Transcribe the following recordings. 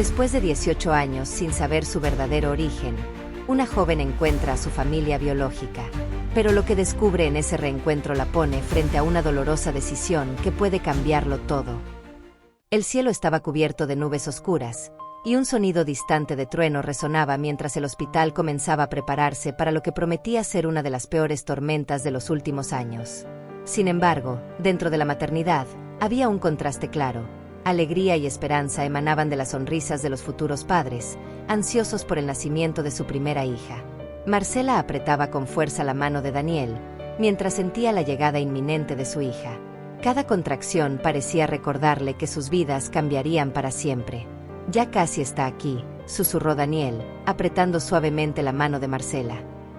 Después de 18 años sin saber su verdadero origen, una joven encuentra a su familia biológica, pero lo que descubre en ese reencuentro la pone frente a una dolorosa decisión que puede cambiarlo todo. El cielo estaba cubierto de nubes oscuras, y un sonido distante de trueno resonaba mientras el hospital comenzaba a prepararse para lo que prometía ser una de las peores tormentas de los últimos años. Sin embargo, dentro de la maternidad, había un contraste claro. Alegría y esperanza emanaban de las sonrisas de los futuros padres, ansiosos por el nacimiento de su primera hija. Marcela apretaba con fuerza la mano de Daniel, mientras sentía la llegada inminente de su hija. Cada contracción parecía recordarle que sus vidas cambiarían para siempre. «Ya casi está aquí», susurró Daniel, apretando suavemente la mano de Marcela.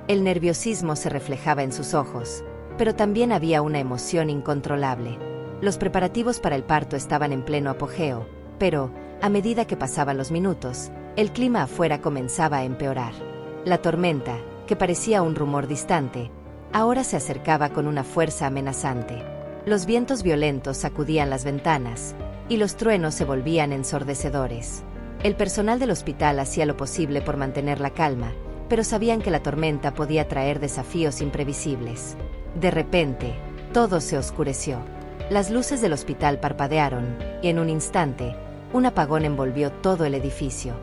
El nerviosismo se reflejaba en sus ojos, pero también había una emoción incontrolable. Los preparativos para el parto estaban en pleno apogeo, pero, a medida que pasaban los minutos, el clima afuera comenzaba a empeorar. La tormenta, que parecía un rumor distante, ahora se acercaba con una fuerza amenazante. Los vientos violentos sacudían las ventanas, y los truenos se volvían ensordecedores. El personal del hospital hacía lo posible por mantener la calma, pero sabían que la tormenta podía traer desafíos imprevisibles. De repente, todo se oscureció. Las luces del hospital parpadearon, y en un instante, un apagón envolvió todo el edificio.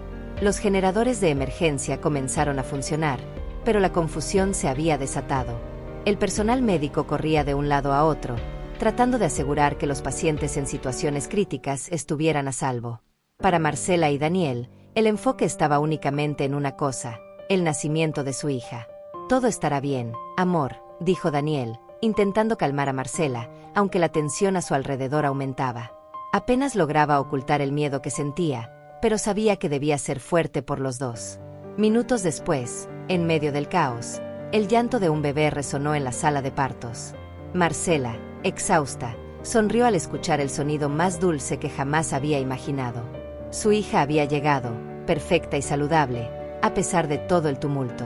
Los generadores de emergencia comenzaron a funcionar, pero la confusión se había desatado. El personal médico corría de un lado a otro, tratando de asegurar que los pacientes en situaciones críticas estuvieran a salvo. Para Marcela y Daniel, el enfoque estaba únicamente en una cosa: el nacimiento de su hija. «Todo estará bien, amor», dijo Daniel, intentando calmar a Marcela, aunque la tensión a su alrededor aumentaba. Apenas lograba ocultar el miedo que sentía, pero sabía que debía ser fuerte por los dos. Minutos después, en medio del caos, el llanto de un bebé resonó en la sala de partos. Marcela, exhausta, sonrió al escuchar el sonido más dulce que jamás había imaginado. Su hija había llegado, perfecta y saludable, a pesar de todo el tumulto.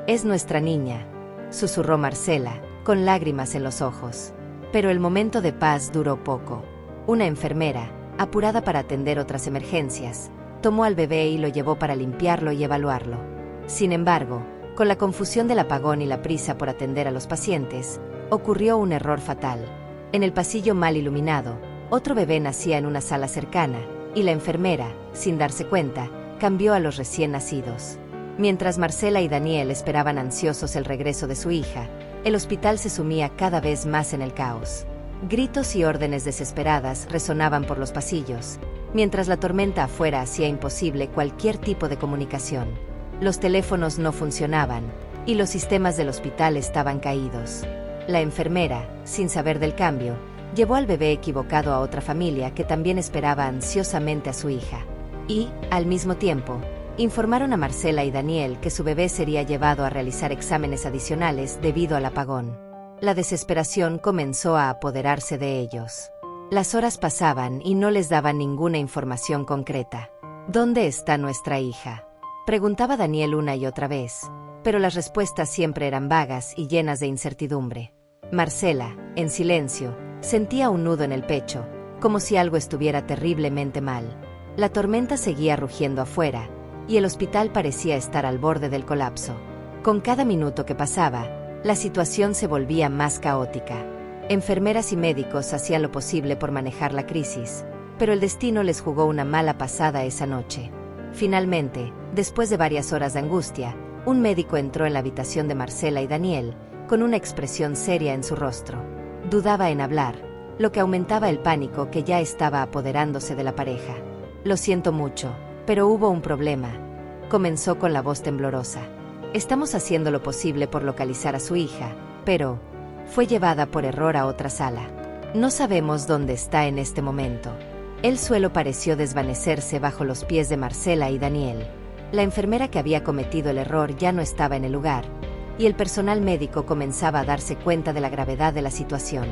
«Es nuestra niña», susurró Marcela, con lágrimas en los ojos. Pero el momento de paz duró poco. Una enfermera, apurada para atender otras emergencias, tomó al bebé y lo llevó para limpiarlo y evaluarlo. Sin embargo, con la confusión del apagón y la prisa por atender a los pacientes, ocurrió un error fatal. En el pasillo mal iluminado, otro bebé nacía en una sala cercana, y la enfermera, sin darse cuenta, cambió a los recién nacidos. Mientras Marcela y Daniel esperaban ansiosos el regreso de su hija, el hospital se sumía cada vez más en el caos. Gritos y órdenes desesperadas resonaban por los pasillos, mientras la tormenta afuera hacía imposible cualquier tipo de comunicación. Los teléfonos no funcionaban, y los sistemas del hospital estaban caídos. La enfermera, sin saber del cambio, llevó al bebé equivocado a otra familia que también esperaba ansiosamente a su hija. Y, al mismo tiempo, informaron a Marcela y Daniel que su bebé sería llevado a realizar exámenes adicionales debido al apagón. La desesperación comenzó a apoderarse de ellos. Las horas pasaban y no les daban ninguna información concreta. «¿Dónde está nuestra hija?», preguntaba Daniel una y otra vez, pero las respuestas siempre eran vagas y llenas de incertidumbre. Marcela, en silencio, sentía un nudo en el pecho, como si algo estuviera terriblemente mal. La tormenta seguía rugiendo afuera, y el hospital parecía estar al borde del colapso. Con cada minuto que pasaba, la situación se volvía más caótica. Enfermeras y médicos hacían lo posible por manejar la crisis, pero el destino les jugó una mala pasada esa noche. Finalmente, después de varias horas de angustia, un médico entró en la habitación de Marcela y Daniel, con una expresión seria en su rostro. Dudaba en hablar, lo que aumentaba el pánico que ya estaba apoderándose de la pareja. «Lo siento mucho, pero hubo un problema», comenzó con la voz temblorosa. «Estamos haciendo lo posible por localizar a su hija, pero fue llevada por error a otra sala. No sabemos dónde está en este momento». El suelo pareció desvanecerse bajo los pies de Marcela y Daniel. La enfermera que había cometido el error ya no estaba en el lugar, y el personal médico comenzaba a darse cuenta de la gravedad de la situación.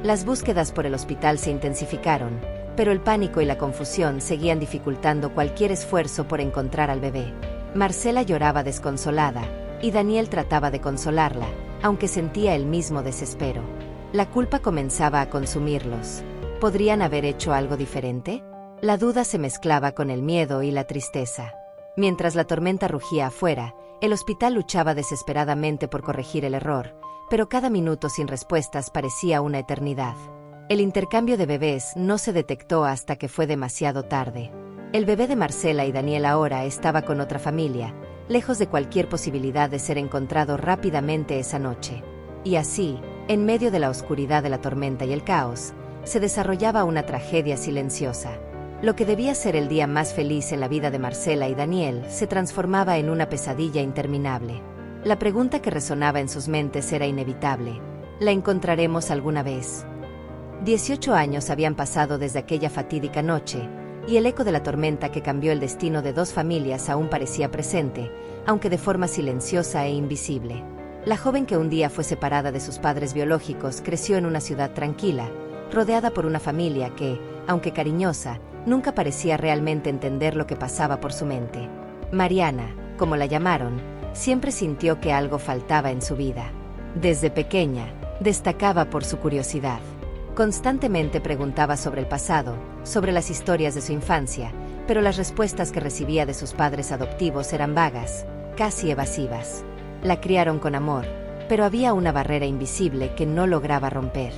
Las búsquedas por el hospital se intensificaron, pero el pánico y la confusión seguían dificultando cualquier esfuerzo por encontrar al bebé. Marcela lloraba desconsolada, y Daniel trataba de consolarla, aunque sentía el mismo desespero. La culpa comenzaba a consumirlos. ¿Podrían haber hecho algo diferente? La duda se mezclaba con el miedo y la tristeza. Mientras la tormenta rugía afuera, el hospital luchaba desesperadamente por corregir el error, pero cada minuto sin respuestas parecía una eternidad. El intercambio de bebés no se detectó hasta que fue demasiado tarde. El bebé de Marcela y Daniel ahora estaba con otra familia, lejos de cualquier posibilidad de ser encontrado rápidamente esa noche. Y así, en medio de la oscuridad de la tormenta y el caos, se desarrollaba una tragedia silenciosa. Lo que debía ser el día más feliz en la vida de Marcela y Daniel se transformaba en una pesadilla interminable. La pregunta que resonaba en sus mentes era inevitable: ¿la encontraremos alguna vez? 18 años habían pasado desde aquella fatídica noche, y el eco de la tormenta que cambió el destino de dos familias aún parecía presente, aunque de forma silenciosa e invisible. La joven que un día fue separada de sus padres biológicos creció en una ciudad tranquila, rodeada por una familia que, aunque cariñosa, nunca parecía realmente entender lo que pasaba por su mente. Mariana, como la llamaron, siempre sintió que algo faltaba en su vida. Desde pequeña, destacaba por su curiosidad. Constantemente preguntaba sobre el pasado, sobre las historias de su infancia, pero las respuestas que recibía de sus padres adoptivos eran vagas, casi evasivas. La criaron con amor, pero había una barrera invisible que no lograba romper.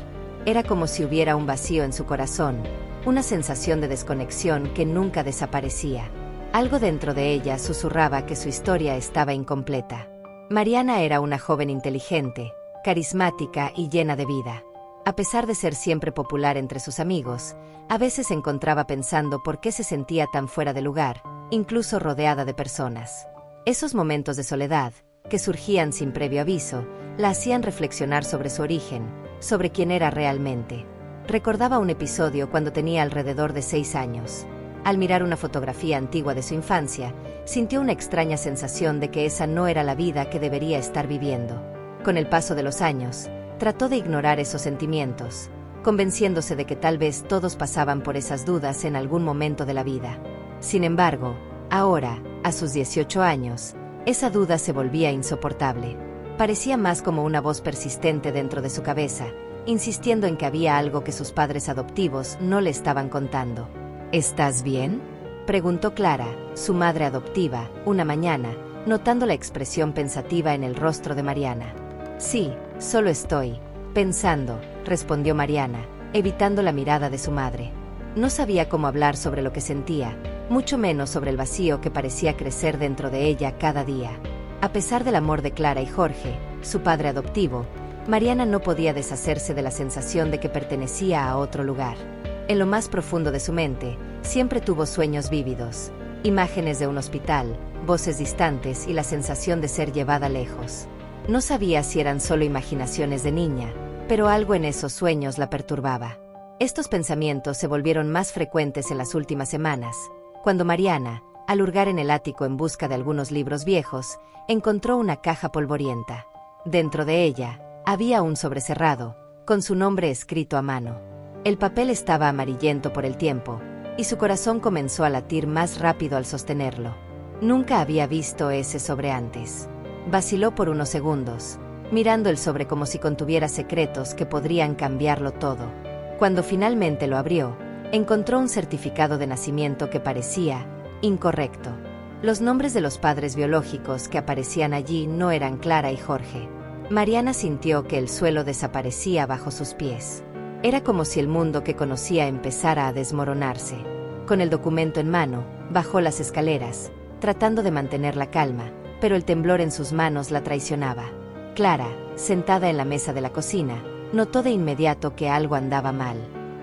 Era como si hubiera un vacío en su corazón, una sensación de desconexión que nunca desaparecía. Algo dentro de ella susurraba que su historia estaba incompleta. Mariana era una joven inteligente, carismática y llena de vida. A pesar de ser siempre popular entre sus amigos, a veces se encontraba pensando por qué se sentía tan fuera de lugar, incluso rodeada de personas. Esos momentos de soledad, que surgían sin previo aviso, la hacían reflexionar sobre su origen, sobre quién era realmente. Recordaba un episodio cuando tenía alrededor de 6 años. Al mirar una fotografía antigua de su infancia, sintió una extraña sensación de que esa no era la vida que debería estar viviendo. Con el paso de los años, trató de ignorar esos sentimientos, convenciéndose de que tal vez todos pasaban por esas dudas en algún momento de la vida. Sin embargo, ahora, a sus 18 años, esa duda se volvía insoportable. Parecía más como una voz persistente dentro de su cabeza, insistiendo en que había algo que sus padres adoptivos no le estaban contando. ¿Estás bien?, preguntó Clara, su madre adoptiva, una mañana, notando la expresión pensativa en el rostro de Mariana. Sí, solo estoy pensando, respondió Mariana, evitando la mirada de su madre. No sabía cómo hablar sobre lo que sentía, mucho menos sobre el vacío que parecía crecer dentro de ella cada día. A pesar del amor de Clara y Jorge, su padre adoptivo, Mariana no podía deshacerse de la sensación de que pertenecía a otro lugar. En lo más profundo de su mente, siempre tuvo sueños vívidos, imágenes de un hospital, voces distantes y la sensación de ser llevada lejos. No sabía si eran solo imaginaciones de niña, pero algo en esos sueños la perturbaba. Estos pensamientos se volvieron más frecuentes en las últimas semanas, cuando Mariana, al hurgar en el ático en busca de algunos libros viejos, encontró una caja polvorienta. Dentro de ella, había un sobre cerrado, con su nombre escrito a mano. El papel estaba amarillento por el tiempo, y su corazón comenzó a latir más rápido al sostenerlo. Nunca había visto ese sobre antes. Vaciló por unos segundos, mirando el sobre como si contuviera secretos que podrían cambiarlo todo. Cuando finalmente lo abrió, encontró un certificado de nacimiento que parecía incorrecto. Los nombres de los padres biológicos que aparecían allí no eran Clara y Jorge. Mariana sintió que el suelo desaparecía bajo sus pies. Era como si el mundo que conocía empezara a desmoronarse. Con el documento en mano, bajó las escaleras, tratando de mantener la calma, pero el temblor en sus manos la traicionaba. Clara, sentada en la mesa de la cocina, notó de inmediato que algo andaba mal.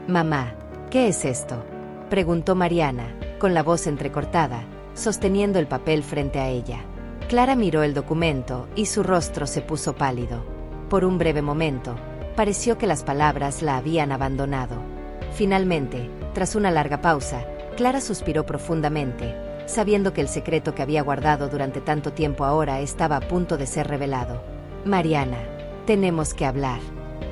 «Mamá, ¿qué es esto?», preguntó Mariana, con la voz entrecortada, sosteniendo el papel frente a ella. Clara miró el documento y su rostro se puso pálido. Por un breve momento, pareció que las palabras la habían abandonado. Finalmente, tras una larga pausa, Clara suspiró profundamente, sabiendo que el secreto que había guardado durante tanto tiempo ahora estaba a punto de ser revelado. «Mariana, tenemos que hablar».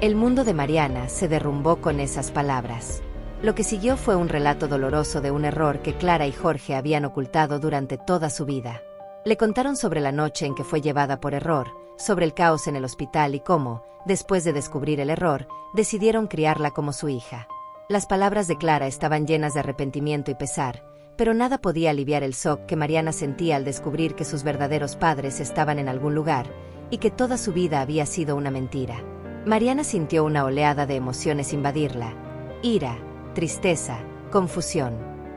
El mundo de Mariana se derrumbó con esas palabras. Lo que siguió fue un relato doloroso de un error que Clara y Jorge habían ocultado durante toda su vida. Le contaron sobre la noche en que fue llevada por error, sobre el caos en el hospital y cómo, después de descubrir el error, decidieron criarla como su hija. Las palabras de Clara estaban llenas de arrepentimiento y pesar, pero nada podía aliviar el shock que Mariana sentía al descubrir que sus verdaderos padres estaban en algún lugar, y que toda su vida había sido una mentira. Mariana sintió una oleada de emociones invadirla: ira, tristeza, confusión.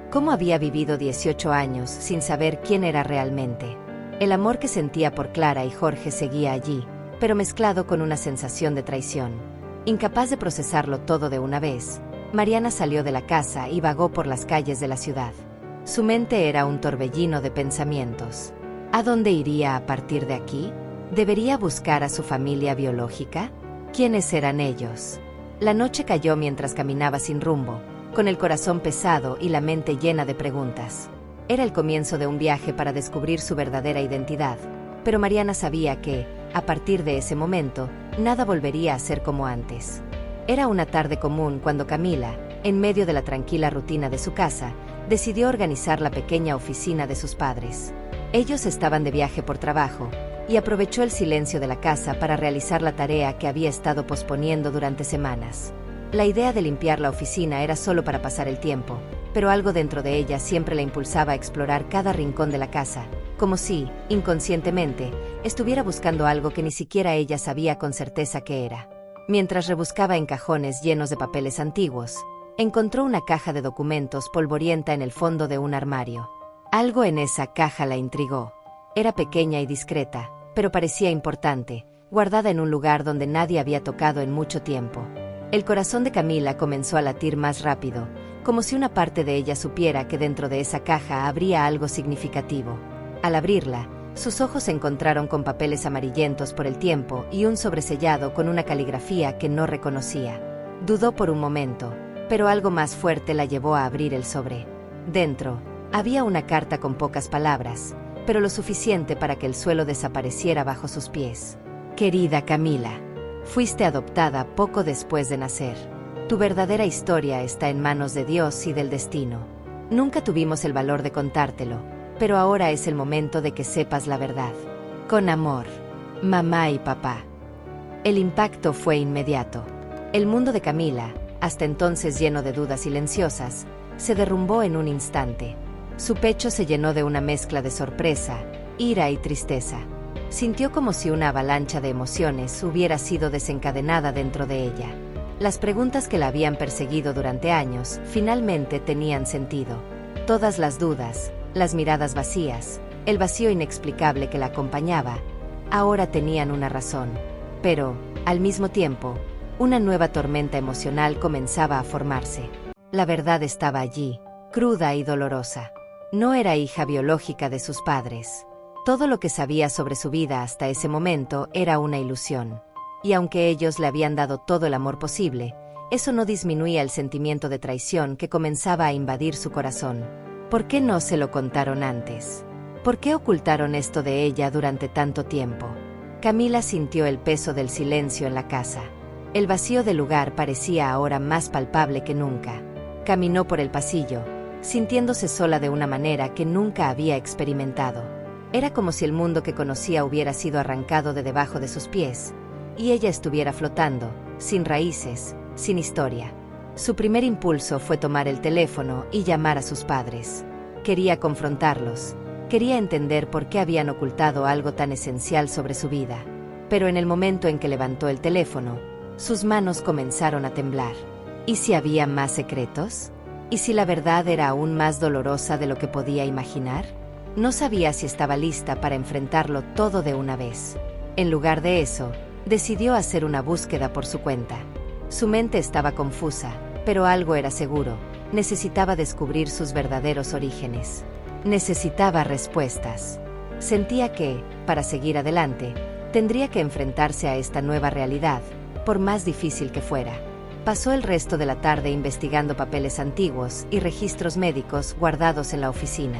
¿Cómo había vivido 18 años sin saber quién era realmente? El amor que sentía por Clara y Jorge seguía allí, pero mezclado con una sensación de traición. Incapaz de procesarlo todo de una vez, Mariana salió de la casa y vagó por las calles de la ciudad. Su mente era un torbellino de pensamientos. ¿A dónde iría a partir de aquí? ¿Debería buscar a su familia biológica? ¿Quiénes eran ellos? La noche cayó mientras caminaba sin rumbo, con el corazón pesado y la mente llena de preguntas. Era el comienzo de un viaje para descubrir su verdadera identidad, pero Mariana sabía que, a partir de ese momento, nada volvería a ser como antes. Era una tarde común cuando Camila, en medio de la tranquila rutina de su casa, decidió organizar la pequeña oficina de sus padres. Ellos estaban de viaje por trabajo, y aprovechó el silencio de la casa para realizar la tarea que había estado posponiendo durante semanas. La idea de limpiar la oficina era solo para pasar el tiempo, pero algo dentro de ella siempre la impulsaba a explorar cada rincón de la casa, como si, inconscientemente, estuviera buscando algo que ni siquiera ella sabía con certeza qué era. Mientras rebuscaba en cajones llenos de papeles antiguos, encontró una caja de documentos polvorienta en el fondo de un armario. Algo en esa caja la intrigó. Era pequeña y discreta, pero parecía importante, guardada en un lugar donde nadie había tocado en mucho tiempo. El corazón de Camila comenzó a latir más rápido, como si una parte de ella supiera que dentro de esa caja habría algo significativo. Al abrirla, sus ojos se encontraron con papeles amarillentos por el tiempo y un sobresellado con una caligrafía que no reconocía. Dudó por un momento, pero algo más fuerte la llevó a abrir el sobre. Dentro, había una carta con pocas palabras, pero lo suficiente para que el suelo desapareciera bajo sus pies. Querida Camila, fuiste adoptada poco después de nacer. Tu verdadera historia está en manos de Dios y del destino. Nunca tuvimos el valor de contártelo, pero ahora es el momento de que sepas la verdad. Con amor, mamá y papá. El impacto fue inmediato. El mundo de Camila, hasta entonces lleno de dudas silenciosas, se derrumbó en un instante. Su pecho se llenó de una mezcla de sorpresa, ira y tristeza. Sintió como si una avalancha de emociones hubiera sido desencadenada dentro de ella. Las preguntas que la habían perseguido durante años finalmente tenían sentido. Todas las dudas, las miradas vacías, el vacío inexplicable que la acompañaba, ahora tenían una razón. Pero, al mismo tiempo, una nueva tormenta emocional comenzaba a formarse. La verdad estaba allí, cruda y dolorosa. No era hija biológica de sus padres. Todo lo que sabía sobre su vida hasta ese momento era una ilusión. Y aunque ellos le habían dado todo el amor posible, eso no disminuía el sentimiento de traición que comenzaba a invadir su corazón. ¿Por qué no se lo contaron antes? ¿Por qué ocultaron esto de ella durante tanto tiempo? Camila sintió el peso del silencio en la casa. El vacío del lugar parecía ahora más palpable que nunca. Caminó por el pasillo, sintiéndose sola de una manera que nunca había experimentado. Era como si el mundo que conocía hubiera sido arrancado de debajo de sus pies, y ella estuviera flotando, sin raíces, sin historia. Su primer impulso fue tomar el teléfono y llamar a sus padres. Quería confrontarlos, quería entender por qué habían ocultado algo tan esencial sobre su vida. Pero en el momento en que levantó el teléfono, sus manos comenzaron a temblar. ¿Y si había más secretos? ¿Y si la verdad era aún más dolorosa de lo que podía imaginar? No sabía si estaba lista para enfrentarlo todo de una vez. En lugar de eso, decidió hacer una búsqueda por su cuenta. Su mente estaba confusa, pero algo era seguro: necesitaba descubrir sus verdaderos orígenes. Necesitaba respuestas. Sentía que, para seguir adelante, tendría que enfrentarse a esta nueva realidad, por más difícil que fuera. Pasó el resto de la tarde investigando papeles antiguos y registros médicos guardados en la oficina.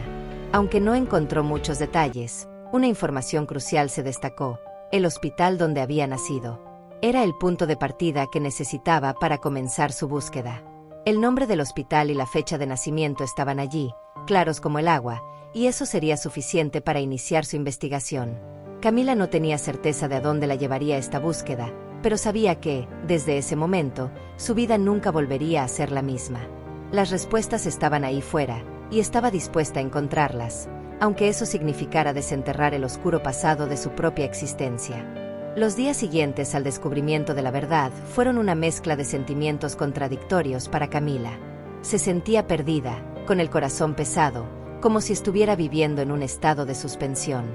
Aunque no encontró muchos detalles, una información crucial se destacó: el hospital donde había nacido. Era el punto de partida que necesitaba para comenzar su búsqueda. El nombre del hospital y la fecha de nacimiento estaban allí, claros como el agua, y eso sería suficiente para iniciar su investigación. Camila no tenía certeza de a dónde la llevaría esta búsqueda, pero sabía que, desde ese momento, su vida nunca volvería a ser la misma. Las respuestas estaban ahí fuera, y estaba dispuesta a encontrarlas, aunque eso significara desenterrar el oscuro pasado de su propia existencia. Los días siguientes al descubrimiento de la verdad fueron una mezcla de sentimientos contradictorios para Camila. Se sentía perdida, con el corazón pesado, como si estuviera viviendo en un estado de suspensión.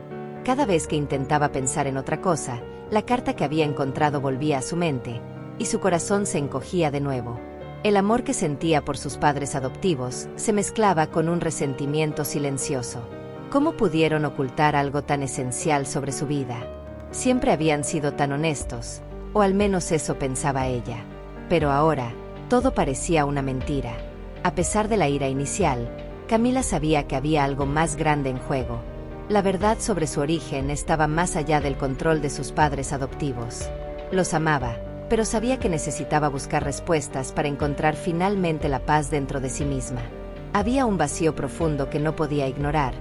Cada vez que intentaba pensar en otra cosa, la carta que había encontrado volvía a su mente, y su corazón se encogía de nuevo. El amor que sentía por sus padres adoptivos se mezclaba con un resentimiento silencioso. ¿Cómo pudieron ocultar algo tan esencial sobre su vida? Siempre habían sido tan honestos, o al menos eso pensaba ella. Pero ahora, todo parecía una mentira. A pesar de la ira inicial, Camila sabía que había algo más grande en juego. La verdad sobre su origen estaba más allá del control de sus padres adoptivos. Los amaba, pero sabía que necesitaba buscar respuestas para encontrar finalmente la paz dentro de sí misma. Había un vacío profundo que no podía ignorar,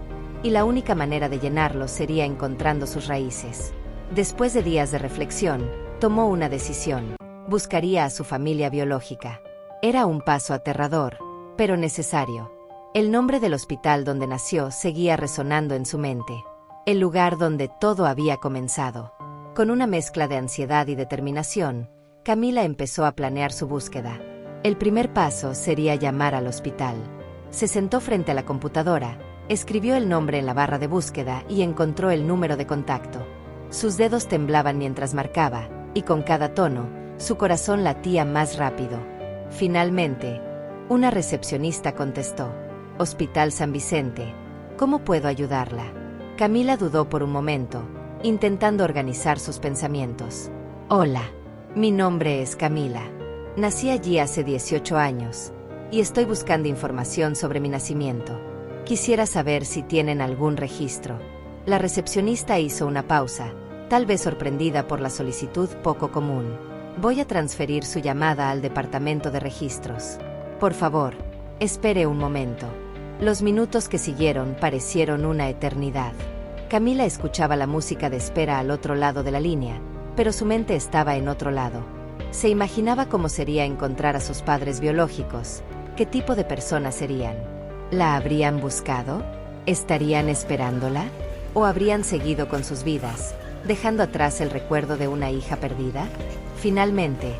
y la única manera de llenarlo sería encontrando sus raíces. Después de días de reflexión, tomó una decisión. Buscaría a su familia biológica. Era un paso aterrador, pero necesario. El nombre del hospital donde nació seguía resonando en su mente. El lugar donde todo había comenzado. Con una mezcla de ansiedad y determinación, Camila empezó a planear su búsqueda. El primer paso sería llamar al hospital. Se sentó frente a la computadora, escribió el nombre en la barra de búsqueda y encontró el número de contacto. Sus dedos temblaban mientras marcaba, y con cada tono, su corazón latía más rápido. Finalmente, una recepcionista contestó: Hospital San Vicente, ¿cómo puedo ayudarla? Camila dudó por un momento, intentando organizar sus pensamientos. Hola, mi nombre es Camila. Nací allí hace 18 años, y estoy buscando información sobre mi nacimiento. Quisiera saber si tienen algún registro. La recepcionista hizo una pausa, tal vez sorprendida por la solicitud poco común. Voy a transferir su llamada al departamento de registros. Por favor, espere un momento. Los minutos que siguieron parecieron una eternidad. Camila escuchaba la música de espera al otro lado de la línea, pero su mente estaba en otro lado. Se imaginaba cómo sería encontrar a sus padres biológicos. ¿Qué tipo de personas serían? ¿La habrían buscado? ¿Estarían esperándola? ¿O habrían seguido con sus vidas, dejando atrás el recuerdo de una hija perdida? Finalmente,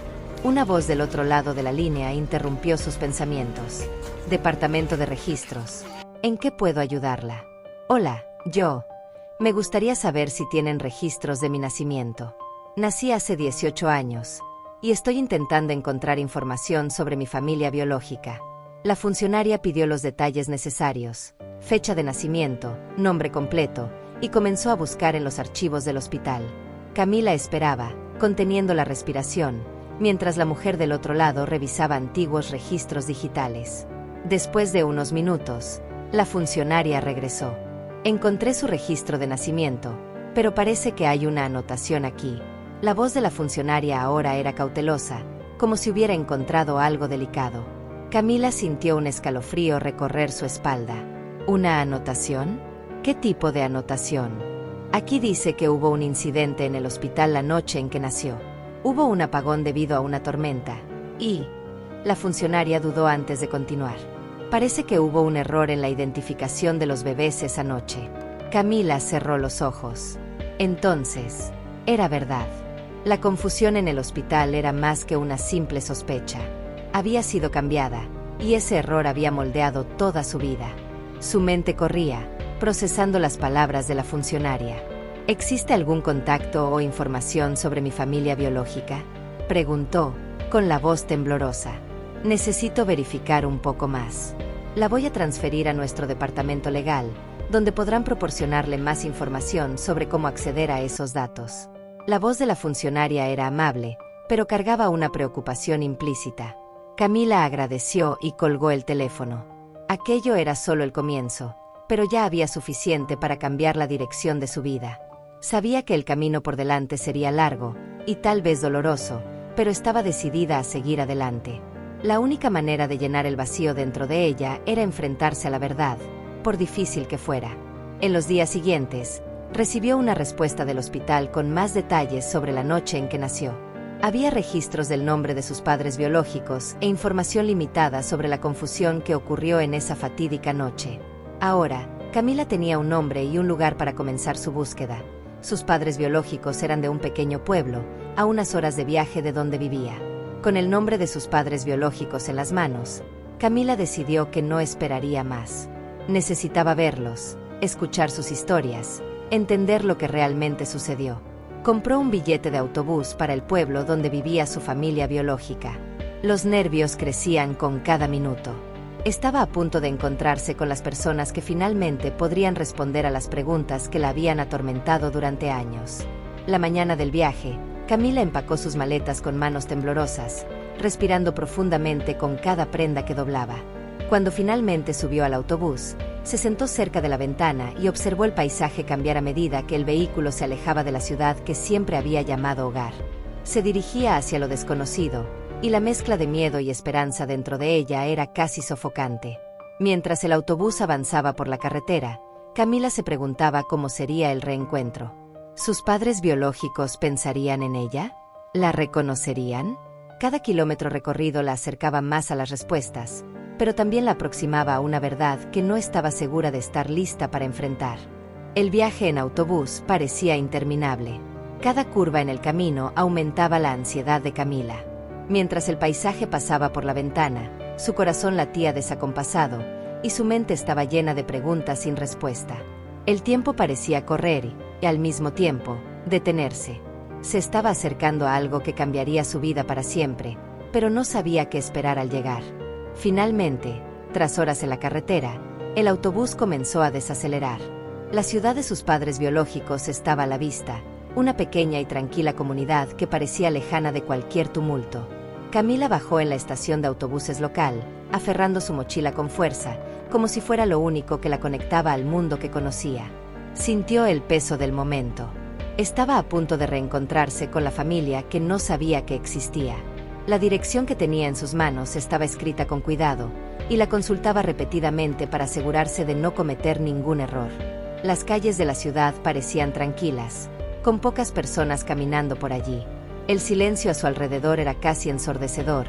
una voz del otro lado de la línea interrumpió sus pensamientos. Departamento de Registros. ¿En qué puedo ayudarla? Hola, me gustaría saber si tienen registros de mi nacimiento. Nací hace 18 años, y estoy intentando encontrar información sobre mi familia biológica. La funcionaria pidió los detalles necesarios, fecha de nacimiento, nombre completo, y comenzó a buscar en los archivos del hospital. Camila esperaba, conteniendo la respiración, mientras la mujer del otro lado revisaba antiguos registros digitales. Después de unos minutos, la funcionaria regresó. Encontré su registro de nacimiento, pero parece que hay una anotación aquí. La voz de la funcionaria ahora era cautelosa, como si hubiera encontrado algo delicado. Camila sintió un escalofrío recorrer su espalda. ¿Una anotación? ¿Qué tipo de anotación? Aquí dice que hubo un incidente en el hospital la noche en que nació. Hubo un apagón debido a una tormenta, y la funcionaria dudó antes de continuar. Parece que hubo un error en la identificación de los bebés esa noche. Camila cerró los ojos. Entonces, era verdad. La confusión en el hospital era más que una simple sospecha. Había sido cambiada, y ese error había moldeado toda su vida. Su mente corría, procesando las palabras de la funcionaria. ¿Existe algún contacto o información sobre mi familia biológica?, preguntó, con la voz temblorosa. Necesito verificar un poco más. La voy a transferir a nuestro departamento legal, donde podrán proporcionarle más información sobre cómo acceder a esos datos. La voz de la funcionaria era amable, pero cargaba una preocupación implícita. Camila agradeció y colgó el teléfono. Aquello era solo el comienzo, pero ya había suficiente para cambiar la dirección de su vida. Sabía que el camino por delante sería largo, y tal vez doloroso, pero estaba decidida a seguir adelante. La única manera de llenar el vacío dentro de ella era enfrentarse a la verdad, por difícil que fuera. En los días siguientes, recibió una respuesta del hospital con más detalles sobre la noche en que nació. Había registros del nombre de sus padres biológicos e información limitada sobre la confusión que ocurrió en esa fatídica noche. Ahora, Camila tenía un nombre y un lugar para comenzar su búsqueda. Sus padres biológicos eran de un pequeño pueblo, a unas horas de viaje de donde vivía. Con el nombre de sus padres biológicos en las manos, Camila decidió que no esperaría más. Necesitaba verlos, escuchar sus historias, entender lo que realmente sucedió. Compró un billete de autobús para el pueblo donde vivía su familia biológica. Los nervios crecían con cada minuto. Estaba a punto de encontrarse con las personas que finalmente podrían responder a las preguntas que la habían atormentado durante años. La mañana del viaje, Camila empacó sus maletas con manos temblorosas, respirando profundamente con cada prenda que doblaba. Cuando finalmente subió al autobús, se sentó cerca de la ventana y observó el paisaje cambiar a medida que el vehículo se alejaba de la ciudad que siempre había llamado hogar. Se dirigía hacia lo desconocido, y la mezcla de miedo y esperanza dentro de ella era casi sofocante. Mientras el autobús avanzaba por la carretera, Camila se preguntaba cómo sería el reencuentro. ¿Sus padres biológicos pensarían en ella? ¿La reconocerían? Cada kilómetro recorrido la acercaba más a las respuestas, pero también la aproximaba a una verdad que no estaba segura de estar lista para enfrentar. El viaje en autobús parecía interminable. Cada curva en el camino aumentaba la ansiedad de Camila. Mientras el paisaje pasaba por la ventana, su corazón latía desacompasado y su mente estaba llena de preguntas sin respuesta. El tiempo parecía correr y, al mismo tiempo, detenerse. Se estaba acercando a algo que cambiaría su vida para siempre, pero no sabía qué esperar al llegar. Finalmente, tras horas en la carretera, el autobús comenzó a desacelerar. La ciudad de sus padres biológicos estaba a la vista, una pequeña y tranquila comunidad que parecía lejana de cualquier tumulto. Camila bajó en la estación de autobuses local, aferrando su mochila con fuerza, como si fuera lo único que la conectaba al mundo que conocía. Sintió el peso del momento. Estaba a punto de reencontrarse con la familia que no sabía que existía. La dirección que tenía en sus manos estaba escrita con cuidado, y la consultaba repetidamente para asegurarse de no cometer ningún error. Las calles de la ciudad parecían tranquilas, con pocas personas caminando por allí. El silencio a su alrededor era casi ensordecedor,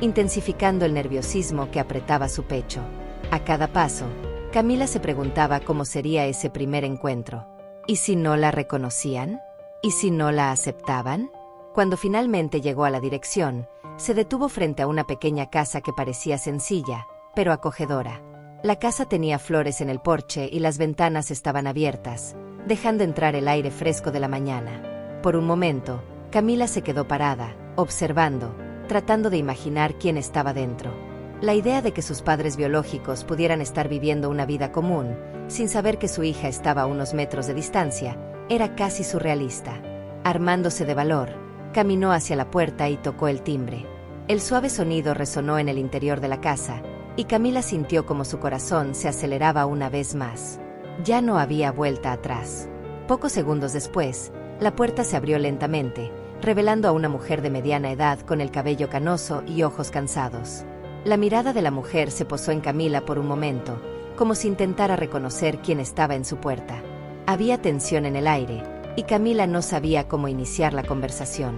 intensificando el nerviosismo que apretaba su pecho. A cada paso, Camila se preguntaba cómo sería ese primer encuentro. ¿Y si no la reconocían? ¿Y si no la aceptaban? Cuando finalmente llegó a la dirección, se detuvo frente a una pequeña casa que parecía sencilla, pero acogedora. La casa tenía flores en el porche y las ventanas estaban abiertas, dejando entrar el aire fresco de la mañana. Por un momento, Camila se quedó parada, observando, tratando de imaginar quién estaba dentro. La idea de que sus padres biológicos pudieran estar viviendo una vida común, sin saber que su hija estaba a unos metros de distancia, era casi surrealista. Armándose de valor, caminó hacia la puerta y tocó el timbre. El suave sonido resonó en el interior de la casa, y Camila sintió como su corazón se aceleraba una vez más. Ya no había vuelta atrás. Pocos segundos después, la puerta se abrió lentamente, revelando a una mujer de mediana edad con el cabello canoso y ojos cansados. La mirada de la mujer se posó en Camila por un momento, como si intentara reconocer quién estaba en su puerta. Había tensión en el aire, y Camila no sabía cómo iniciar la conversación.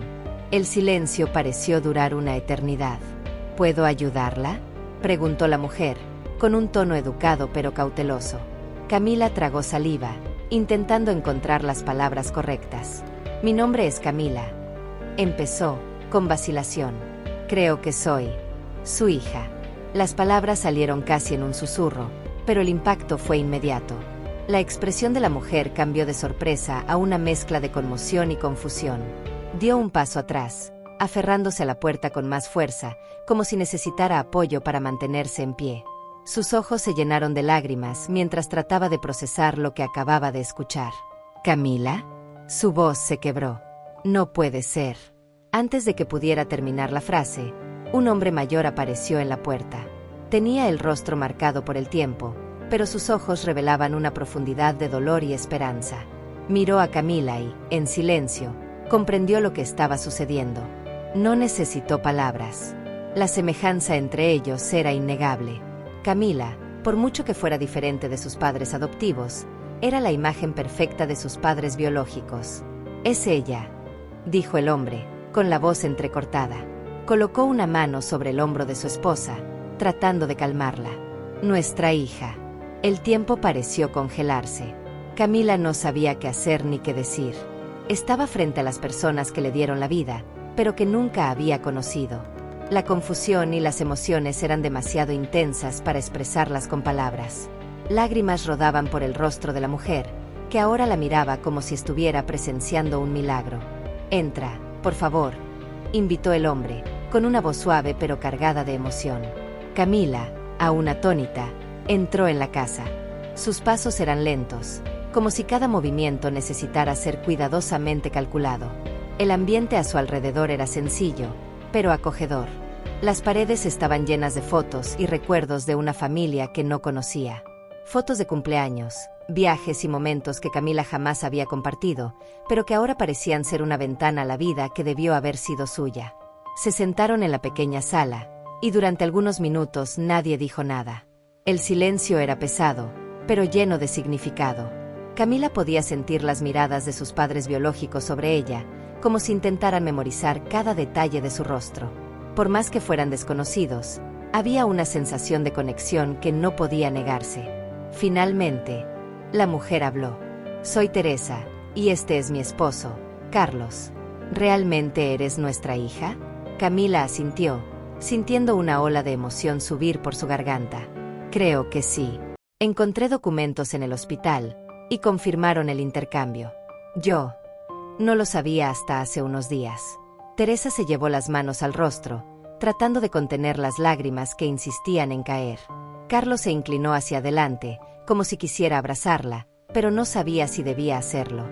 El silencio pareció durar una eternidad. ¿Puedo ayudarla?, preguntó la mujer, con un tono educado pero cauteloso. Camila tragó saliva, intentando encontrar las palabras correctas. «Mi nombre es Camila», empezó, con vacilación. «Creo que soy su hija». Las palabras salieron casi en un susurro, pero el impacto fue inmediato. La expresión de la mujer cambió de sorpresa a una mezcla de conmoción y confusión. Dio un paso atrás, aferrándose a la puerta con más fuerza, como si necesitara apoyo para mantenerse en pie. Sus ojos se llenaron de lágrimas mientras trataba de procesar lo que acababa de escuchar. «¿Camila?». Su voz se quebró. «No puede ser». Antes de que pudiera terminar la frase, un hombre mayor apareció en la puerta. Tenía el rostro marcado por el tiempo, pero sus ojos revelaban una profundidad de dolor y esperanza. Miró a Camila y, en silencio, comprendió lo que estaba sucediendo. No necesitó palabras. La semejanza entre ellos era innegable. Camila, por mucho que fuera diferente de sus padres adoptivos, era la imagen perfecta de sus padres biológicos. «Es ella», dijo el hombre, con la voz entrecortada. Colocó una mano sobre el hombro de su esposa, tratando de calmarla. Nuestra hija. El tiempo pareció congelarse. Camila no sabía qué hacer ni qué decir. Estaba frente a las personas que le dieron la vida, pero que nunca había conocido. La confusión y las emociones eran demasiado intensas para expresarlas con palabras. Lágrimas rodaban por el rostro de la mujer, que ahora la miraba como si estuviera presenciando un milagro. «Entra, por favor», invitó el hombre, con una voz suave pero cargada de emoción. Camila, aún atónita, entró en la casa. Sus pasos eran lentos, como si cada movimiento necesitara ser cuidadosamente calculado. El ambiente a su alrededor era sencillo, pero acogedor. Las paredes estaban llenas de fotos y recuerdos de una familia que no conocía. Fotos de cumpleaños, viajes y momentos que Camila jamás había compartido, pero que ahora parecían ser una ventana a la vida que debió haber sido suya. Se sentaron en la pequeña sala, y durante algunos minutos nadie dijo nada. El silencio era pesado, pero lleno de significado. Camila podía sentir las miradas de sus padres biológicos sobre ella, como si intentaran memorizar cada detalle de su rostro. Por más que fueran desconocidos, había una sensación de conexión que no podía negarse. Finalmente, la mujer habló. «Soy Teresa, y este es mi esposo, Carlos. ¿Realmente eres nuestra hija?» Camila asintió, sintiendo una ola de emoción subir por su garganta. «Creo que sí. Encontré documentos en el hospital, y confirmaron el intercambio. Yo no lo sabía hasta hace unos días». Teresa se llevó las manos al rostro, tratando de contener las lágrimas que insistían en caer. Carlos se inclinó hacia adelante, como si quisiera abrazarla, pero no sabía si debía hacerlo.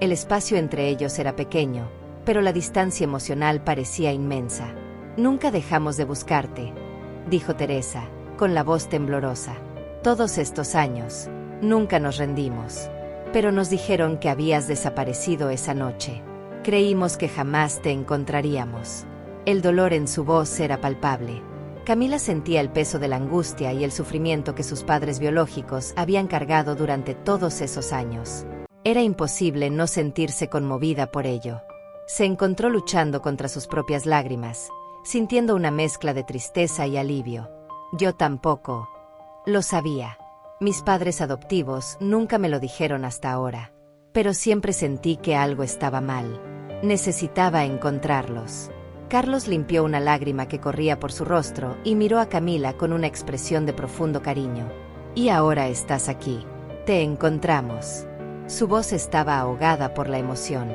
El espacio entre ellos era pequeño, pero la distancia emocional parecía inmensa. «Nunca dejamos de buscarte», dijo Teresa, con la voz temblorosa. «Todos estos años, nunca nos rendimos. Pero nos dijeron que habías desaparecido esa noche. Creímos que jamás te encontraríamos». El dolor en su voz era palpable. Camila sentía el peso de la angustia y el sufrimiento que sus padres biológicos habían cargado durante todos esos años. Era imposible no sentirse conmovida por ello. Se encontró luchando contra sus propias lágrimas, sintiendo una mezcla de tristeza y alivio. «Yo tampoco lo sabía. Mis padres adoptivos nunca me lo dijeron hasta ahora. Pero siempre sentí que algo estaba mal. Necesitaba encontrarlos». Carlos limpió una lágrima que corría por su rostro y miró a Camila con una expresión de profundo cariño. «Y ahora estás aquí. Te encontramos». Su voz estaba ahogada por la emoción.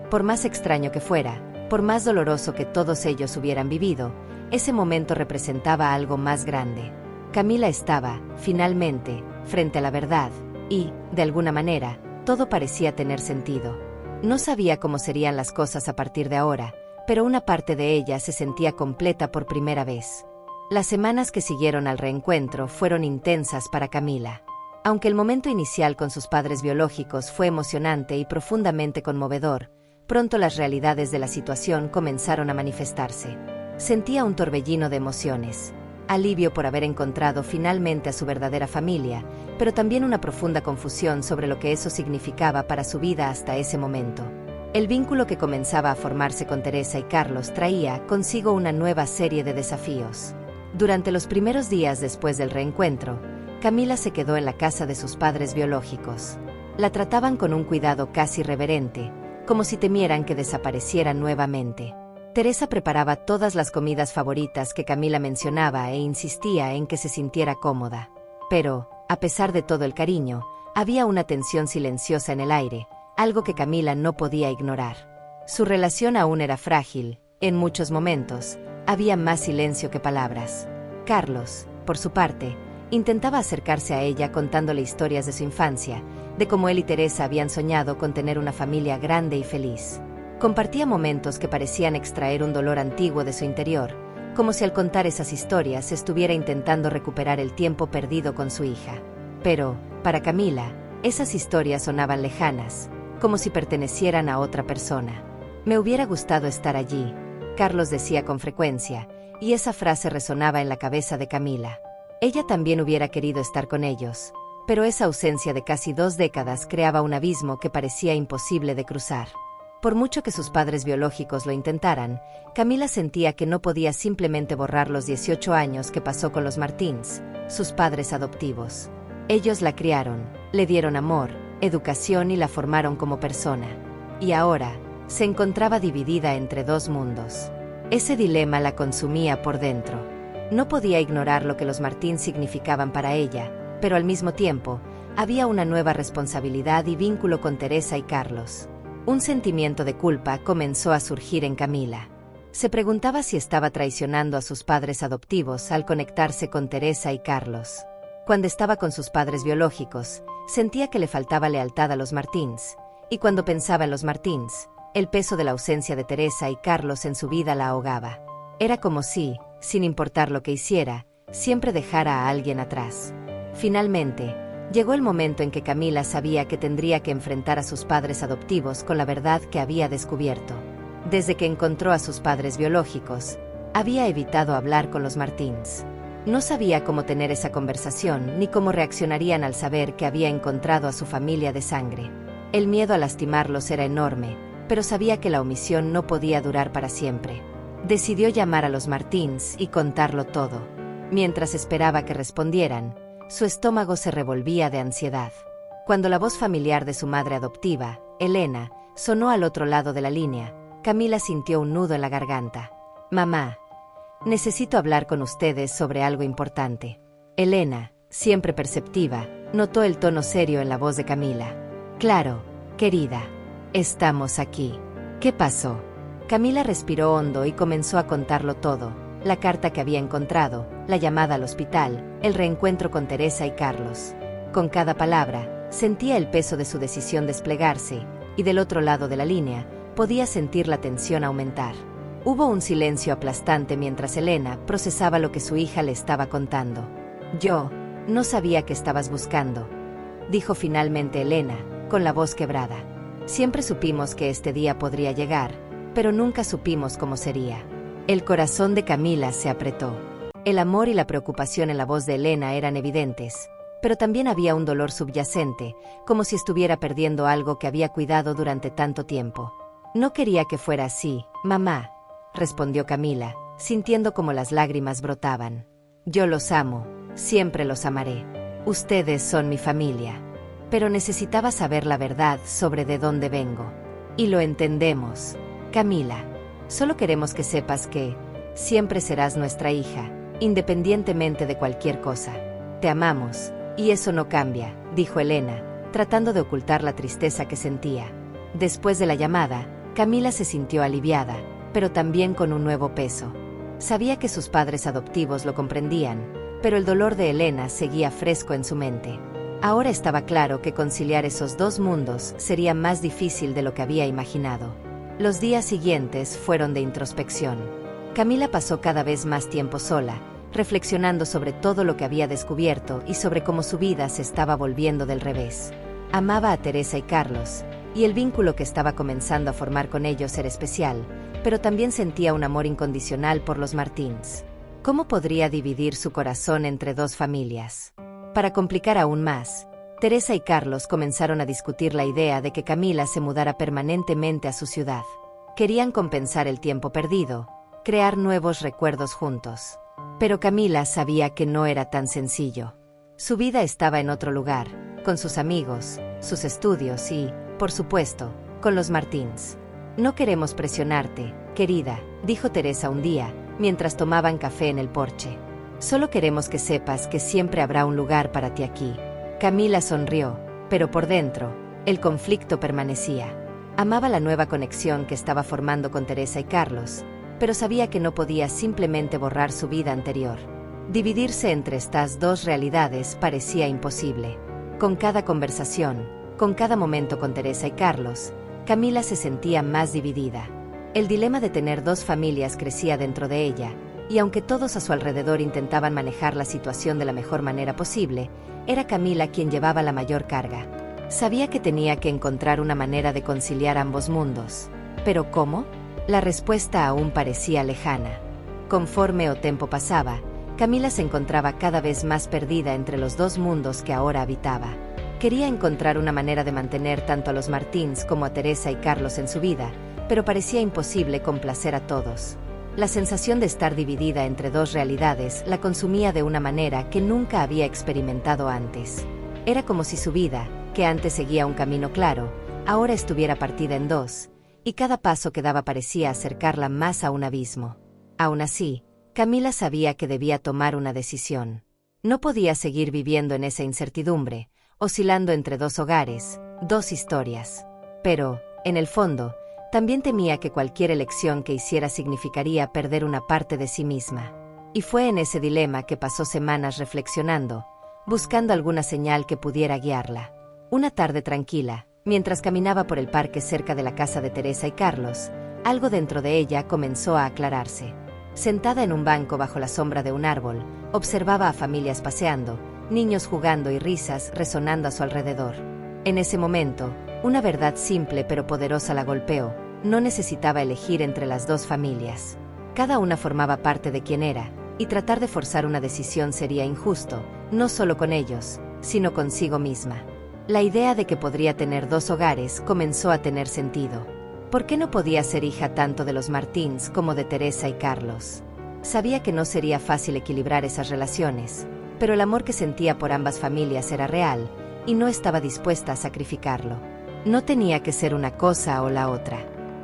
Por más extraño que fuera, por más doloroso que todos ellos hubieran vivido, ese momento representaba algo más grande. Camila estaba, finalmente, frente a la verdad, y, de alguna manera, todo parecía tener sentido. No sabía cómo serían las cosas a partir de ahora, pero una parte de ella se sentía completa por primera vez. Las semanas que siguieron al reencuentro fueron intensas para Camila. Aunque el momento inicial con sus padres biológicos fue emocionante y profundamente conmovedor, pronto las realidades de la situación comenzaron a manifestarse. Sentía un torbellino de emociones, alivio por haber encontrado finalmente a su verdadera familia, pero también una profunda confusión sobre lo que eso significaba para su vida hasta ese momento. El vínculo que comenzaba a formarse con Teresa y Carlos traía consigo una nueva serie de desafíos. Durante los primeros días después del reencuentro, Camila se quedó en la casa de sus padres biológicos. La trataban con un cuidado casi reverente, como si temieran que desapareciera nuevamente. Teresa preparaba todas las comidas favoritas que Camila mencionaba e insistía en que se sintiera cómoda. Pero, a pesar de todo el cariño, había una tensión silenciosa en el aire, algo que Camila no podía ignorar. Su relación aún era frágil, en muchos momentos, había más silencio que palabras. Carlos, por su parte, intentaba acercarse a ella contándole historias de su infancia, de cómo él y Teresa habían soñado con tener una familia grande y feliz. Compartía momentos que parecían extraer un dolor antiguo de su interior, como si al contar esas historias estuviera intentando recuperar el tiempo perdido con su hija. Pero, para Camila, esas historias sonaban lejanas, como si pertenecieran a otra persona. «Me hubiera gustado estar allí», Carlos decía con frecuencia, y esa frase resonaba en la cabeza de Camila. Ella también hubiera querido estar con ellos, pero esa ausencia de casi 2 décadas creaba un abismo que parecía imposible de cruzar. Por mucho que sus padres biológicos lo intentaran, Camila sentía que no podía simplemente borrar los 18 años que pasó con los Martins, sus padres adoptivos. Ellos la criaron, le dieron amor, educación y la formaron como persona. Y ahora, se encontraba dividida entre dos mundos. Ese dilema la consumía por dentro. No podía ignorar lo que los Martins significaban para ella, pero al mismo tiempo, había una nueva responsabilidad y vínculo con Teresa y Carlos. Un sentimiento de culpa comenzó a surgir en Camila. Se preguntaba si estaba traicionando a sus padres adoptivos al conectarse con Teresa y Carlos. Cuando estaba con sus padres biológicos, sentía que le faltaba lealtad a los Martins, y cuando pensaba en los Martins, el peso de la ausencia de Teresa y Carlos en su vida la ahogaba. Era como si, sin importar lo que hiciera, siempre dejara a alguien atrás. Finalmente, llegó el momento en que Camila sabía que tendría que enfrentar a sus padres adoptivos con la verdad que había descubierto. Desde que encontró a sus padres biológicos, había evitado hablar con los Martins. No sabía cómo tener esa conversación ni cómo reaccionarían al saber que había encontrado a su familia de sangre. El miedo a lastimarlos era enorme, pero sabía que la omisión no podía durar para siempre. Decidió llamar a los Martins y contarlo todo. Mientras esperaba que respondieran, su estómago se revolvía de ansiedad. Cuando la voz familiar de su madre adoptiva, Elena, sonó al otro lado de la línea, Camila sintió un nudo en la garganta. «Mamá, necesito hablar con ustedes sobre algo importante». Elena, siempre perceptiva, notó el tono serio en la voz de Camila. «Claro, querida. Estamos aquí. ¿Qué pasó?» Camila respiró hondo y comenzó a contarlo todo: la carta que había encontrado, la llamada al hospital, el reencuentro con Teresa y Carlos. Con cada palabra, sentía el peso de su decisión desplegarse, y del otro lado de la línea, podía sentir la tensión aumentar. Hubo un silencio aplastante mientras Elena procesaba lo que su hija le estaba contando. «Yo no sabía que estabas buscando», dijo finalmente Elena, con la voz quebrada. «Siempre supimos que este día podría llegar, pero nunca supimos cómo sería». El corazón de Camila se apretó. El amor y la preocupación en la voz de Elena eran evidentes, pero también había un dolor subyacente, como si estuviera perdiendo algo que había cuidado durante tanto tiempo. «No quería que fuera así, mamá», respondió Camila, sintiendo como las lágrimas brotaban. «Yo los amo, siempre los amaré. Ustedes son mi familia. Pero necesitaba saber la verdad sobre de dónde vengo. Y lo entendemos, Camila. Solo queremos que sepas que siempre serás nuestra hija, independientemente de cualquier cosa. Te amamos, y eso no cambia», dijo Elena, tratando de ocultar la tristeza que sentía. Después de la llamada, Camila se sintió aliviada, pero también con un nuevo peso. Sabía que sus padres adoptivos lo comprendían, pero el dolor de Elena seguía fresco en su mente. Ahora estaba claro que conciliar esos dos mundos sería más difícil de lo que había imaginado. Los días siguientes fueron de introspección. Camila pasó cada vez más tiempo sola, reflexionando sobre todo lo que había descubierto y sobre cómo su vida se estaba volviendo del revés. Amaba a Teresa y Carlos, y el vínculo que estaba comenzando a formar con ellos era especial, pero también sentía un amor incondicional por los Martins. ¿Cómo podría dividir su corazón entre dos familias? Para complicar aún más, Teresa y Carlos comenzaron a discutir la idea de que Camila se mudara permanentemente a su ciudad. Querían compensar el tiempo perdido, crear nuevos recuerdos juntos. Pero Camila sabía que no era tan sencillo. Su vida estaba en otro lugar, con sus amigos, sus estudios y, por supuesto, con los Martins. «No queremos presionarte, querida», dijo Teresa un día, mientras tomaban café en el porche. «Solo queremos que sepas que siempre habrá un lugar para ti aquí». Camila sonrió, pero por dentro, el conflicto permanecía. Amaba la nueva conexión que estaba formando con Teresa y Carlos, pero sabía que no podía simplemente borrar su vida anterior. Dividirse entre estas dos realidades parecía imposible. Con cada conversación, con cada momento con Teresa y Carlos, Camila se sentía más dividida. El dilema de tener dos familias crecía dentro de ella, y aunque todos a su alrededor intentaban manejar la situación de la mejor manera posible, era Camila quien llevaba la mayor carga. Sabía que tenía que encontrar una manera de conciliar ambos mundos. ¿Pero cómo? La respuesta aún parecía lejana. Conforme el tiempo pasaba, Camila se encontraba cada vez más perdida entre los dos mundos que ahora habitaba. Quería encontrar una manera de mantener tanto a los Martins como a Teresa y Carlos en su vida, pero parecía imposible complacer a todos. La sensación de estar dividida entre dos realidades la consumía de una manera que nunca había experimentado antes. Era como si su vida, que antes seguía un camino claro, ahora estuviera partida en dos, y cada paso que daba parecía acercarla más a un abismo. Aún así, Camila sabía que debía tomar una decisión. No podía seguir viviendo en esa incertidumbre, oscilando entre dos hogares, dos historias. Pero, en el fondo, también temía que cualquier elección que hiciera significaría perder una parte de sí misma. Y fue en ese dilema que pasó semanas reflexionando, buscando alguna señal que pudiera guiarla. Una tarde tranquila, mientras caminaba por el parque cerca de la casa de Teresa y Carlos, algo dentro de ella comenzó a aclararse. Sentada en un banco bajo la sombra de un árbol, observaba a familias paseando, niños jugando y risas resonando a su alrededor. En ese momento, una verdad simple pero poderosa la golpeó: no necesitaba elegir entre las dos familias. Cada una formaba parte de quien era, y tratar de forzar una decisión sería injusto, no solo con ellos, sino consigo misma. La idea de que podría tener dos hogares comenzó a tener sentido. ¿Por qué no podía ser hija tanto de los Martins como de Teresa y Carlos? Sabía que no sería fácil equilibrar esas relaciones, pero el amor que sentía por ambas familias era real, y no estaba dispuesta a sacrificarlo. No tenía que ser una cosa o la otra.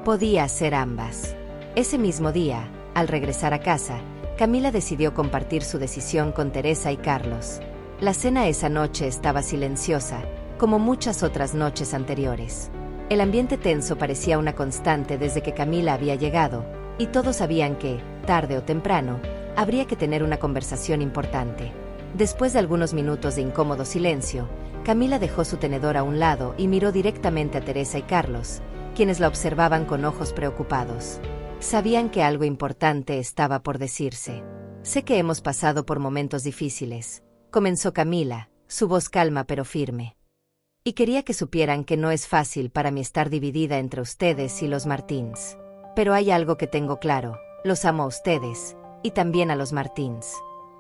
Podía ser ambas. Ese mismo día, al regresar a casa, Camila decidió compartir su decisión con Teresa y Carlos. La cena esa noche estaba silenciosa, como muchas otras noches anteriores. El ambiente tenso parecía una constante desde que Camila había llegado, y todos sabían que, tarde o temprano, habría que tener una conversación importante. Después de algunos minutos de incómodo silencio, Camila dejó su tenedor a un lado y miró directamente a Teresa y Carlos, quienes la observaban con ojos preocupados. Sabían que algo importante estaba por decirse. «Sé que hemos pasado por momentos difíciles», comenzó Camila, su voz calma pero firme. «Y quería que supieran que no es fácil para mí estar dividida entre ustedes y los Martins. Pero hay algo que tengo claro: los amo a ustedes, y también a los Martins».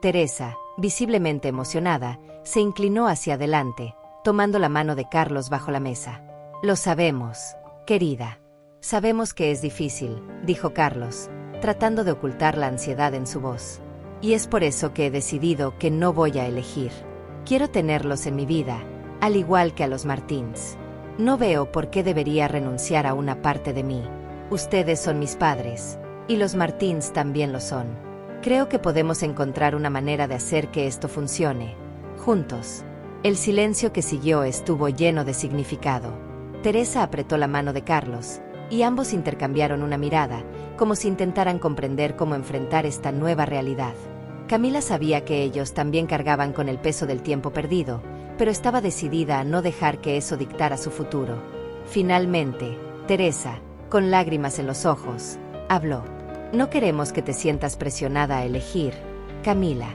Teresa, visiblemente emocionada, se inclinó hacia adelante, tomando la mano de Carlos bajo la mesa. «Lo sabemos, querida. Sabemos que es difícil», dijo Carlos, tratando de ocultar la ansiedad en su voz. «Y es por eso que he decidido que no voy a elegir. Quiero tenerlos en mi vida, al igual que a los Martins. No veo por qué debería renunciar a una parte de mí. Ustedes son mis padres, y los Martins también lo son. Creo que podemos encontrar una manera de hacer que esto funcione, juntos». El silencio que siguió estuvo lleno de significado. Teresa apretó la mano de Carlos, y ambos intercambiaron una mirada, como si intentaran comprender cómo enfrentar esta nueva realidad. Camila sabía que ellos también cargaban con el peso del tiempo perdido, pero estaba decidida a no dejar que eso dictara su futuro. Finalmente, Teresa, con lágrimas en los ojos, habló. «No queremos que te sientas presionada a elegir, Camila.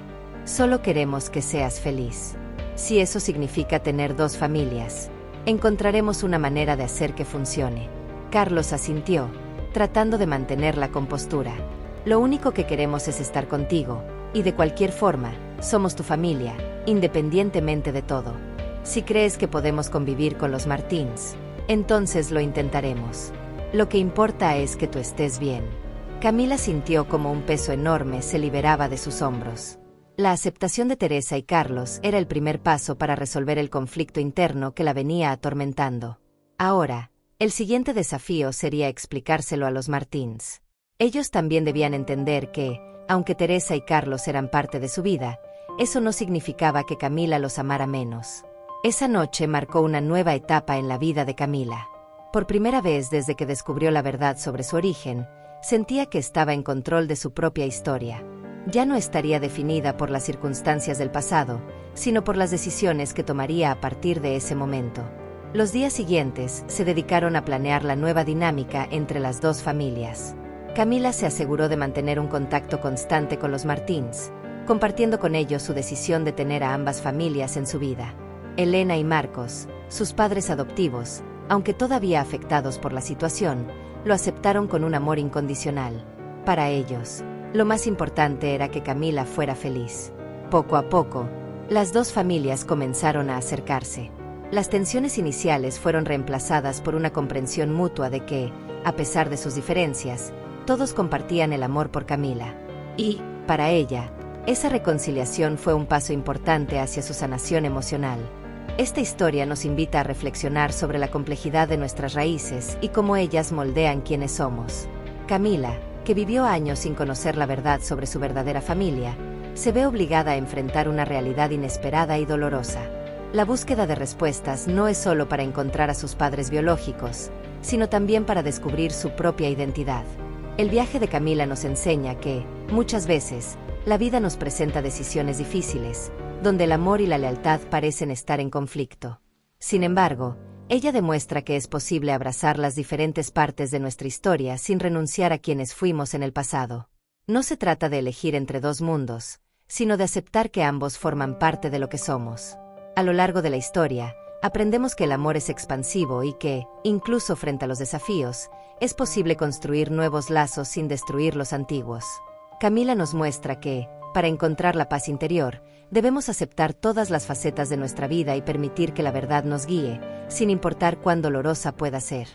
Solo queremos que seas feliz. Si eso significa tener dos familias, encontraremos una manera de hacer que funcione». Carlos asintió, tratando de mantener la compostura. «Lo único que queremos es estar contigo, y de cualquier forma, somos tu familia, independientemente de todo. Si crees que podemos convivir con los Martins, entonces lo intentaremos. Lo que importa es que tú estés bien». Camila sintió como un peso enorme se liberaba de sus hombros. La aceptación de Teresa y Carlos era el primer paso para resolver el conflicto interno que la venía atormentando. Ahora, el siguiente desafío sería explicárselo a los Martins. Ellos también debían entender que, aunque Teresa y Carlos eran parte de su vida, eso no significaba que Camila los amara menos. Esa noche marcó una nueva etapa en la vida de Camila. Por primera vez desde que descubrió la verdad sobre su origen, sentía que estaba en control de su propia historia. Ya no estaría definida por las circunstancias del pasado, sino por las decisiones que tomaría a partir de ese momento. Los días siguientes se dedicaron a planear la nueva dinámica entre las dos familias. Camila se aseguró de mantener un contacto constante con los Martins, compartiendo con ellos su decisión de tener a ambas familias en su vida. Elena y Marcos, sus padres adoptivos, aunque todavía afectados por la situación, lo aceptaron con un amor incondicional. Para ellos, lo más importante era que Camila fuera feliz. Poco a poco, las dos familias comenzaron a acercarse. Las tensiones iniciales fueron reemplazadas por una comprensión mutua de que, a pesar de sus diferencias, todos compartían el amor por Camila. Y, para ella, esa reconciliación fue un paso importante hacia su sanación emocional. Esta historia nos invita a reflexionar sobre la complejidad de nuestras raíces y cómo ellas moldean quienes somos. Camila, que vivió años sin conocer la verdad sobre su verdadera familia, se ve obligada a enfrentar una realidad inesperada y dolorosa. La búsqueda de respuestas no es solo para encontrar a sus padres biológicos, sino también para descubrir su propia identidad. El viaje de Camila nos enseña que, muchas veces, la vida nos presenta decisiones difíciles, donde el amor y la lealtad parecen estar en conflicto. Sin embargo, ella demuestra que es posible abrazar las diferentes partes de nuestra historia sin renunciar a quienes fuimos en el pasado. No se trata de elegir entre dos mundos, sino de aceptar que ambos forman parte de lo que somos. A lo largo de la historia, aprendemos que el amor es expansivo y que, incluso frente a los desafíos, es posible construir nuevos lazos sin destruir los antiguos. Camila nos muestra que, para encontrar la paz interior, debemos aceptar todas las facetas de nuestra vida y permitir que la verdad nos guíe, sin importar cuán dolorosa pueda ser.